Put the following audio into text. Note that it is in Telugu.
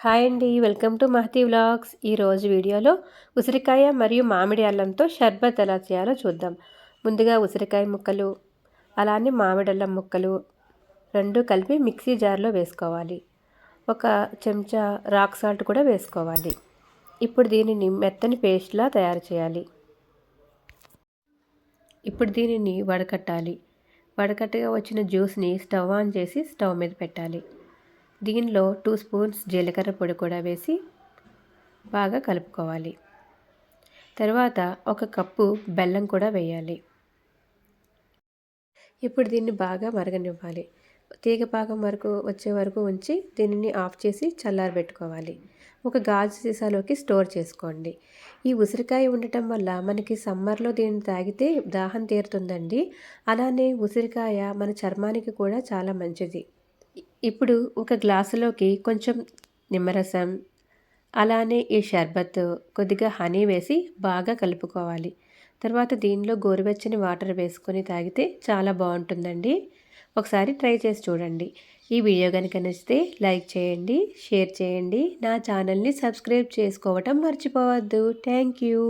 హాయ్ అండి, వెల్కమ్ టు మహతి వ్లాగ్స్. ఈరోజు వీడియోలో ఉసిరికాయ మరియు మామిడి అల్లంతో షర్బత్ ఎలా చేయాలో చూద్దాం. ముందుగా ఉసిరికాయ ముక్కలు అలానే మామిడి అల్లం ముక్కలు రెండు కలిపి మిక్సీ జార్లో వేసుకోవాలి. ఒక చెంచా రాక్ సాల్ట్ కూడా వేసుకోవాలి. ఇప్పుడు దీనిని మెత్తని పేస్ట్లా తయారు చేయాలి. ఇప్పుడు దీనిని వడకట్టాలి. వడకట్టగా వచ్చిన జ్యూస్ని స్టవ్ ఆన్ చేసి స్టవ్ మీద పెట్టాలి. దీనిలో 2 స్పూన్స్ జీలకర్ర పొడి కూడా వేసి బాగా కలుపుకోవాలి. తర్వాత 1 కప్పు బెల్లం కూడా వేయాలి. ఇప్పుడు దీన్ని బాగా మరగనివ్వాలి. తీగపాకం వరకు వచ్చే వరకు ఉంచి దీనిని ఆఫ్ చేసి చల్లారబెట్టుకోవాలి. ఒక గాజు సీసాలోకి స్టోర్ చేసుకోండి. ఈ ఉసిరికాయ ఉండటం వల్ల మనకి సమ్మర్లో దీన్ని తాగితే దాహం తీరుతుందండి. అలానే ఉసిరికాయ మన చర్మానికి కూడా చాలా మంచిది. ఇప్పుడు ఒక గ్లాసులోకి కొంచెం నిమ్మరసం అలానే ఈ షర్బత్ కొద్దిగా హనీ వేసి బాగా కలుపుకోవాలి. తర్వాత దీనిలో గోరువెచ్చని వాటర్ వేసుకొని తాగితే చాలా బాగుంటుందండి. ఒకసారి ట్రై చేసి చూడండి. ఈ వీడియో కనుక నచ్చితే లైక్ చేయండి, షేర్ చేయండి. నా ఛానల్ని సబ్స్క్రైబ్ చేసుకోవటం మర్చిపోవద్దు. Thank you.